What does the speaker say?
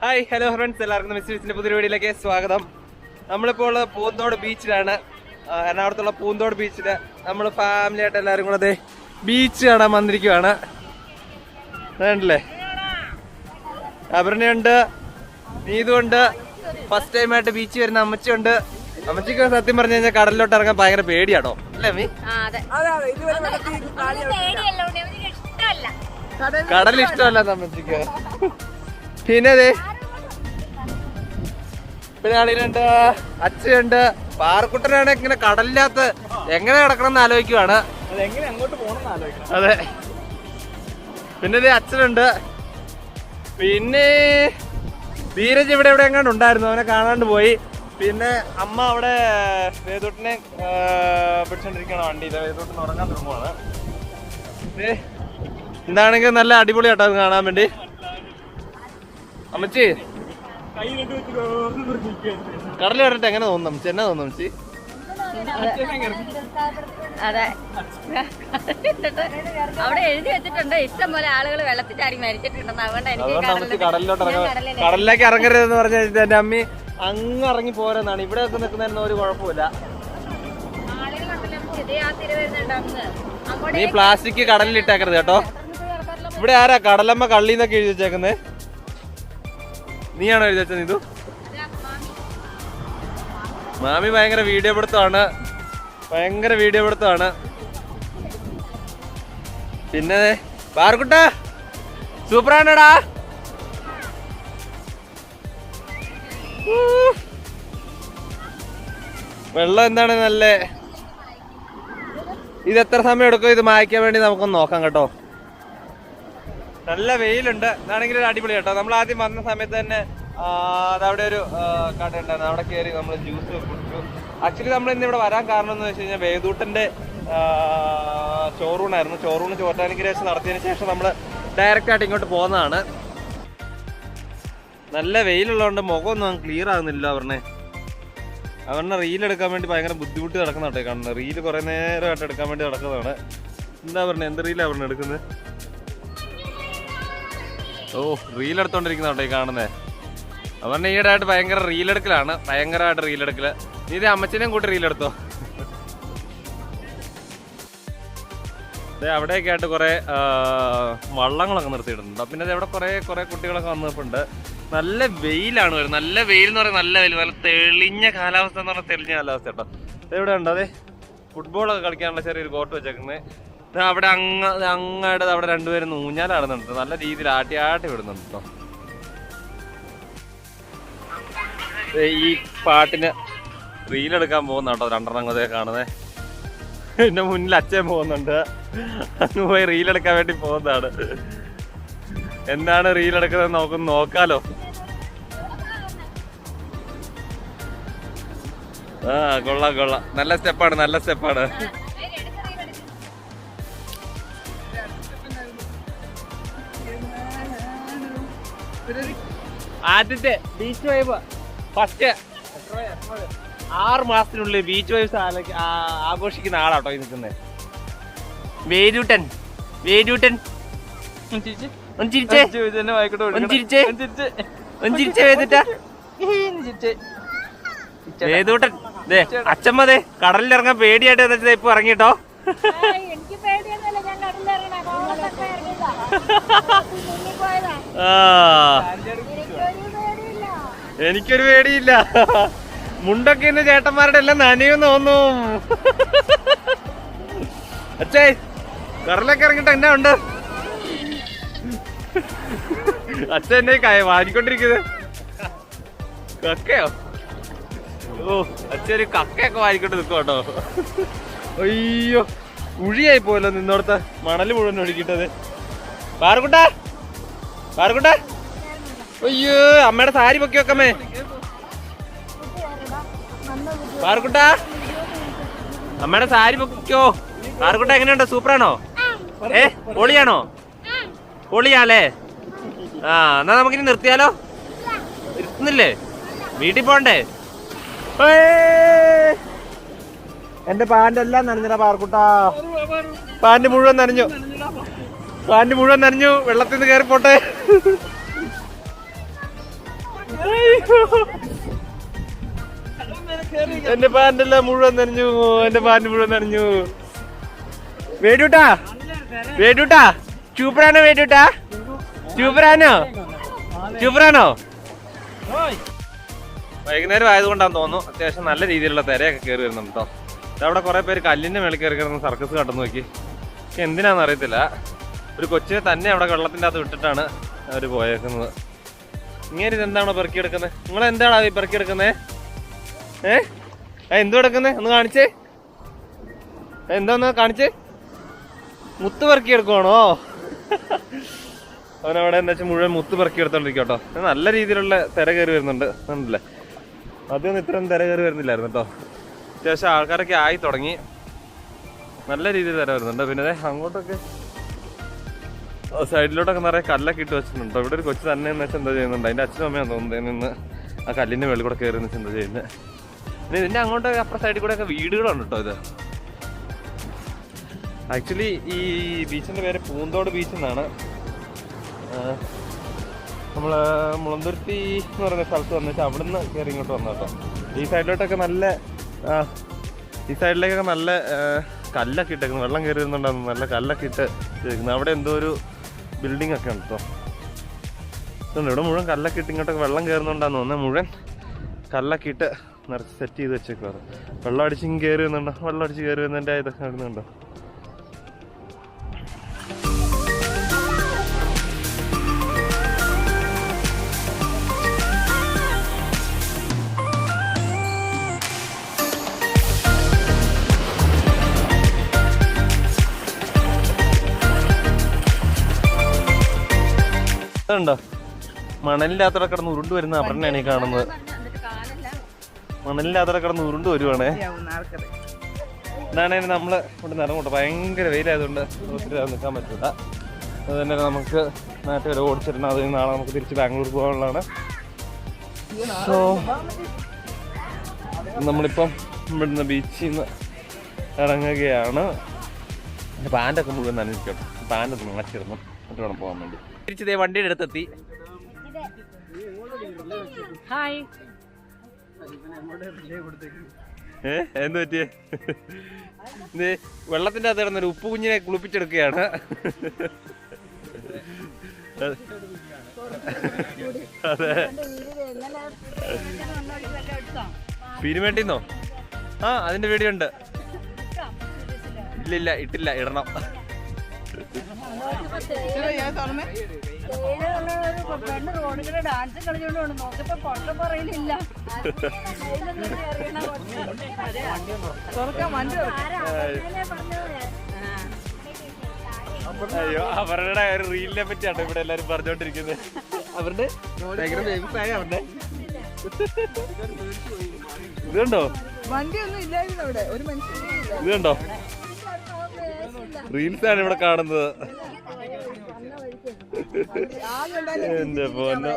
Hi hello friends, എല്ലാവർക്കും മിസ്റ്റേഴ്സിന്റെ പുതിയ വീഡിയോയിലേക്ക് സ്വാഗതം. നമ്മളിപ്പോൾ പൂന്തോട് ബീച്ചിലാണ്, എറണാകുളത്തുള്ള പൂന്തോട് ബീച്ചില് നമ്മൾ ഫാമിലി ആയിട്ട് എല്ലാവരും കൂടെ ബീച്ച് കാണാൻ വന്നിരിക്കുവാണ്. വേണ്ടല്ലേ, അപർണയുണ്ട്, നീതുണ്ട്, ഫസ്റ്റ് ടൈം ആയിട്ട് ബീച്ച് വരുന്ന അമ്മച്ചിയുണ്ട്. അമ്മച്ചിക്ക് സത്യം പറഞ്ഞു കഴിഞ്ഞാൽ കടലിലോട്ട് ഇറങ്ങാൻ ഭയങ്കര പേടിയാണോ അല്ലേ അമ്മി? കടൽ ഇഷ്ടമല്ല അമ്മച്ചിക്ക്. പിന്നെ ആളിനുണ്ട്, അച്ഛനുണ്ട്, പാറക്കുട്ടനാണ് ഇങ്ങനെ കടലിനകത്ത് എങ്ങനെ കിടക്കണം എന്ന് ആലോചിക്കുവാണ്. അതെ, പിന്നെ അച്ഛനുണ്ട്, പിന്നെ ധീരജ് ഇവിടെ എവിടെ എങ്ങാണ്ട് ഉണ്ടായിരുന്നു, അവനെ കാണാണ്ട് പോയി. പിന്നെ അമ്മ അവിടെ വേദൂട്ടിനെ പിടിച്ചോണ്ടിരിക്കുകയാണ് വണ്ടിയിൽ. വേദൂട്ടിന് ഉറങ്ങാൻ തുടങ്ങുവാണ്. എന്താണെങ്കിൽ നല്ല അടിപൊളിയാട്ടോ അത് കാണാൻ വേണ്ടി. അമ്മച്ചി കടലിൽ കണ്ടിട്ട് എങ്ങനെ തോന്നുന്നു അമ്മച്ചി? എന്നാ തോന്നുന്നു അമ്മച്ചി? അതെ, അവിടെ എഴുതി വെച്ചിട്ടുണ്ട് ഇഷ്ടം പോലെ ആളുകൾ വെള്ളത്തിൽ ചാടി മരിച്ചിട്ടുണ്ടെന്ന്. അതുകൊണ്ട് കടലിലേക്ക് ഇറങ്ങരുതെന്ന് പറഞ്ഞാൽ എന്റെ അമ്മി അങ്ങ് ഇറങ്ങി പോരെന്നാണ്. ഇവിടെ ഒക്കെ നിൽക്കുന്നതിന് ഒരു കുഴപ്പമില്ല. നീ പ്ലാസ്റ്റിക് കടലിൽ ഇട്ടേക്കരുത് കേട്ടോ. ഇവിടെ ആരാ കടലമ്മ കള്ളിന്നൊക്കെ എഴുതി വെച്ചേക്കുന്നത്? നീയാണോ എഴുതി വെച്ചത്? ഇതു മാമി ഭയങ്കര വീഡിയോ പിടുത്തമാണ്, ഭയങ്കര വീഡിയോ പിടുത്തമാണ്. പിന്നെ പാർക്കുട്ട സൂപ്പറാണോടാ. വെള്ളം എന്താണ് നല്ല. ഇത് എത്ര സമയം എടുക്കും ഇത് മായ്ക്കാൻ വേണ്ടി നമുക്കൊന്ന് നോക്കാം കേട്ടോ. നല്ല വെയിലുണ്ട്. ഇതാണെങ്കിൽ ഒരു അടിപൊളി കേട്ടോ. നമ്മൾ ആദ്യം വന്ന സമയത്ത് തന്നെ അതവിടെ ഒരു കട ഉണ്ടായിരുന്നു, അവിടെ കയറി നമ്മൾ ജ്യൂസ് കുടിച്ചു. ആക്ച്വലി നമ്മൾ ഇന്ന് ഇവിടെ വരാൻ കാരണം എന്ന് വെച്ച് കഴിഞ്ഞാൽ വേദൂട്ടന്റെ ചോറൂണായിരുന്നു. ചോറൂണ് ചോറ്റാനിഗ്രേഷൻ നടത്തിയതിന് ശേഷം നമ്മൾ ഡയറക്റ്റ് ആയിട്ട് ഇങ്ങോട്ട് പോകുന്നതാണ്. നല്ല വെയിലുള്ളതുകൊണ്ട് മുഖമൊന്നും ക്ലിയർ ആകുന്നില്ല. അവരുടെ റീലെടുക്കാൻ വേണ്ടി ഭയങ്കര ബുദ്ധിമുട്ട് നടക്കുന്നതാട്ടെ കാണുന്നത്. റീല് കുറെ നേരമായിട്ട് എടുക്കാൻ വേണ്ടി നടക്കുന്നതാണ്. എന്താ പറഞ്ഞത്, എന്ത് റീലാണ് പറഞ്ഞ എടുക്കുന്നത്? ഓ, റീലെടുത്തോണ്ടിരിക്കുന്നതാട്ടെ ഈ കാണുന്നേ. അവരുടെ ഈയിടെയായിട്ട് ഭയങ്കര റീലെടുക്കലാണ്, ഭയങ്കരമായിട്ട് റീലെടുക്കല്. നീ ഇത് അമ്മച്ചിനെയും കൂട്ടി റീലെടുത്തോ? അവിടെയൊക്കെ ആയിട്ട് കുറെ വള്ളങ്ങളൊക്കെ നിർത്തിയിട്ടുണ്ട്. പിന്നെ അവിടെ കുറെ കുട്ടികളൊക്കെ വന്നിട്ടുണ്ട്. നല്ല വെയിലാണ് വരുന്നത്. നല്ല വെയിൽ എന്ന് പറയുന്നത് നല്ല വെയിൽ, നല്ല തെളിഞ്ഞ കാലാവസ്ഥ എന്ന് പറഞ്ഞാൽ തെളിഞ്ഞ കാലാവസ്ഥ കേട്ടോ. എവിടെ ഉണ്ട് അതെ ഫുട്ബോളൊക്കെ കളിക്കാനുള്ള ചെറിയൊരു കോട്ട് വെച്ചേക്കുന്നത്. അവിടെ അങ്ങാട് അവിടെ രണ്ടുപേരും ഊഞ്ഞാലാടുന്നുണ്ട്. നല്ല രീതിയിൽ ആട്ടി വിടുന്നുണ്ട് കേട്ടോ. ഈ പാട്ടിന് റീലെടുക്കാൻ പോകുന്ന കേട്ടോ രണ്ടെണ്ണം അതേ കാണുന്നേ. എന്റെ മുന്നിൽ അച്ഛൻ പോകുന്നുണ്ട്, അങ്ങ് പോയി റീലെടുക്കാൻ വേണ്ടി പോകുന്നതാണ്. എന്താണ് റീലെടുക്കുന്നത് നമുക്കൊന്ന് നോക്കാലോ. കൊള്ളാം, നല്ല സ്റ്റെപ്പാണ്, നല്ല സ്റ്റെപ്പാണ്. ആദ്യത്തെ ബീച്ച് വൈബ് ഫസ്റ്റ് 6 മാസത്തിനുള്ളിൽ ബീച്ച് വൈബ്സ് ആഘോഷിക്കുന്ന ആളാട്ടോ ഈ നിൽക്കുന്നത്. വേദൂട്ടൻ വേദൂട്ടൻ അച്ഛമ്മ കടലിലിറങ്ങാൻ പേടിയായിട്ട് എന്നിട്ട് ഇപ്പൊ ഇറങ്ങിട്ടോ. എനിക്കൊരു പേടിയില്ല. മുണ്ടൊക്കെ ഇന്ന് ചേട്ടന്മാരുടെ എല്ലാം നനയെന്ന് തോന്നുന്നു. അച്ഛേ കടലൊക്കെ ഇറങ്ങിട്ട് എന്നാ ഉണ്ട്? അച്ഛൻ എന്നെ വാരിക്കൊണ്ടിരിക്കുന്നത് കക്കയോ? ഓ, അച്ഛൻ ഒരു കക്കയൊക്കെ വാരിക്കൊണ്ട് നിൽക്കും കേട്ടോ. അയ്യോ, ഉഴിയായി പോയല്ലോ നിന്നോടത്ത് മണല് മുഴുവൻ ഒഴുകിട്ടത്. പാറക്കുട്ടാ അയ്യോ, അമ്മയുടെ സാരി പൊക്കി വെക്കമ്മേ. പാറക്കുട്ടാ അമ്മയുടെ സാരി പൊക്കിക്കോ. പാറക്കുട്ട എങ്ങനെയുണ്ട്? സൂപ്പറാണോ? പൊളിയാണോ? പൊളിയാലേ? എന്നാ നമുക്കിനി നിർത്തിയാലോ? നിർത്തുന്നില്ലേ? വീട്ടിൽ പോണ്ടേ? എന്റെ പാന്റ് എല്ലാം നനഞ്ഞടാ പാറക്കുട്ടാ. പാന്റ് മുഴുവൻ നനഞ്ഞു. വെള്ളത്തിൽ നിന്ന് കയറി പോട്ടെ. എന്റെ പാന്റെല്ലാം മുഴുവൻ നനഞ്ഞു. എന്റെ പാന്റ് മുഴുവൻ നനഞ്ഞു. വേടൂട്ടാ വേടൂട്ടാ ചൂപ്പറാനോ? വേടൂട്ടാ ചൂപ്പറാനോ? ചൂപ്പറാനോ? വൈകുന്നേരം ആയതുകൊണ്ടാന്ന് തോന്നുന്നു അത്യാവശ്യം നല്ല രീതിയിലുള്ള തിരയൊക്കെ കയറി വരുന്നുണ്ട് കേട്ടോ. അവിടെ കുറെ പേര് കല്ലിന്റെ മേളിൽ കയറി കിടന്ന് സർക്കസ് കണ്ടെന്ന് നോക്കി. പക്ഷെ എന്തിനാന്ന് അറിയത്തില്ല. ഒരു കൊച്ചിനെ തന്നെ അവിടെ വെള്ളത്തിന്റെ അകത്ത് വിട്ടിട്ടാണ് അവര് പോയേക്കുന്നത്. ഇങ്ങനെ ഇതെന്താണോ പെറുക്കിയെടുക്കുന്നത്? നിങ്ങൾ എന്താണോ ഈ പെറുക്കിയെടുക്കുന്നത്? എന്തോ എടുക്കുന്നേ? ഒന്ന് കാണിച്ചേ. എന്താന്ന് കാണിച്ചേ? മുത്ത് പെറുക്കിയെടുക്കുവാണോ? അവനവിടെ എന്താ വെച്ചാൽ മുഴുവൻ മുത്ത് പെറുക്കിയെടുത്തോണ്ടിരിക്കും കേട്ടോ. നല്ല രീതിയിലുള്ള തിര കയറി വരുന്നുണ്ട്. കണ്ടില്ലേ? ആദ്യമൊന്നും ഇത്രയും തിര കയറി വരുന്നില്ലായിരുന്നു കേട്ടോ. അത്യാവശ്യം ആൾക്കാരൊക്കെ ആയി തുടങ്ങി. നല്ല രീതിയിൽ തിര വരുന്നുണ്ട്. പിന്നെ അങ്ങോട്ടൊക്കെ സൈഡിലോട്ടൊക്കെ നിറയെ കല്ലൊക്കെ ഇട്ട് വെച്ചിട്ടുണ്ട്. ഇവിടെ ഒരു കൊച്ചു തന്നെ എന്ന് വെച്ചാൽ എന്താ ചെയ്യുന്നുണ്ട്? അതിന്റെ അച്ഛനും അമ്മയാന്ന് തോന്നുന്നത് നിന്ന് ആ കല്ലിന്റെ മേളിൽ കൂടെ കയറി വെച്ചാൽ എന്താ ചെയ്യുന്നത്. പിന്നെ ഇതിന്റെ അങ്ങോട്ട് അപ്പുറം സൈഡിൽ കൂടെ ഒക്കെ വീടുകളുണ്ട് കേട്ടോ. ഇത് ആക്ച്വലി ഈ ബീച്ചിന്റെ പേര് പൂന്തോട് ബീച്ച് എന്നാണ്. നമ്മള് മുളന്തുരുത്തി എന്ന് പറയുന്ന സ്ഥലത്ത് വന്നു വെച്ചാൽ അവിടെ നിന്ന് കയറി ഇങ്ങോട്ട് വന്നു കേട്ടോ. ഈ സൈഡിലോട്ടൊക്കെ നല്ല ഈ സൈഡിലേക്കൊക്കെ നല്ല കല്ലൊക്കെ ഇട്ടേക്കുന്നു. വെള്ളം കയറി വരുന്നുണ്ടായിരുന്നു. നല്ല കല്ലൊക്കെ ഇട്ട് ഇരിക്കുന്നത്. അവിടെ എന്തോ ഒരു ബിൽഡിംഗ് ഒക്കെ ഉണ്ട് കേട്ടോ. ഇവിടെ മുഴുവൻ കല്ലൊക്കെ ഇട്ട് ഇങ്ങോട്ടൊക്കെ വെള്ളം കയറുന്നുണ്ടാന്ന് തോന്നുന്നത്. മുഴുവൻ കല്ലൊക്കെ ഇട്ട് നിറച്ച് സെറ്റ് ചെയ്ത് വെച്ചേക്കുവാറ്. വെള്ളം അടിച്ച് കയറി വരുന്നുണ്ടോ? വെള്ളം അടിച്ച് കയറി വരുന്നതിൻ്റെ ഇതൊക്കെ കാണുന്നുണ്ടോ? ണ്ടോ മണലിന്റെ അകത്തോടെ കിടന്ന് ഉരുണ്ട് വരുന്ന അപർണ്ണയാണ് ഈ കാണുന്നത്. മണലിന്റെ അകത്തോടെ കിടന്ന് ഉരുണ്ട് വരുവാണേ. ഇതാണ് നമ്മള് ഇവിടെ നിറങ്ങോട്ടെ. ഭയങ്കര വെയിലായതുകൊണ്ട് ഒത്തിരി നിൽക്കാൻ പറ്റില്ല. അത് തന്നെ നമുക്ക് നാട്ടിൽ വരെ ഓടിച്ചിരണം. അത് നാളെ നമുക്ക് തിരിച്ച് ബാംഗ്ലൂർ പോകാനുള്ളതാണ്. സോ നമ്മളിപ്പം ഇവിടുന്ന് ബീച്ചിൽ നിന്ന് ഇറങ്ങുകയാണ്. എൻ്റെ പാൻ്റൊക്കെ മുഴുവൻ നനഞ്ഞിരിക്കട്ടെ. പാൻ്റൊന്ന് മാറ്റിയിരുന്നു എന്നിട്ട് വേണം പോകാൻ വേണ്ടി. തിരിച്ചതേ വണ്ടിയുടെ അടുത്തെത്തി. എന്ത് പറ്റിയേ? വെള്ളത്തിന്റെ അകത്ത് കിടന്നൊരു ഉപ്പ് കുഞ്ഞിനെ കുളിപ്പിച്ചെടുക്കുകയാണ്. അതെ, പീരുമേട്ടിന്നോ? ആ, അതിന്റെ വീഡിയോ ഉണ്ട്. ഇല്ല ഇട്ടില്ല, ഇടണം. ഡാൻസ് കളിച്ചോണ്ട് നോക്കിയപ്പോ പൊട്ട പറയലില്ല. അയ്യോ, അവരുടെ ഒരു റീലിനെ പറ്റിയാണ് ഇവിടെ എല്ലാരും പറഞ്ഞോണ്ടിരിക്കുന്നത്. അവരുടെ ഇത് കണ്ടോ? വണ്ടിയൊന്നും ഇല്ലായിരുന്നു അവിടെ. ഒരു മനുഷ്യൻ ഇത് കണ്ടോ? റീൽസ് ആണ് ഇവിടെ കാണുന്നത്. എന്റെ പൊന്നോ.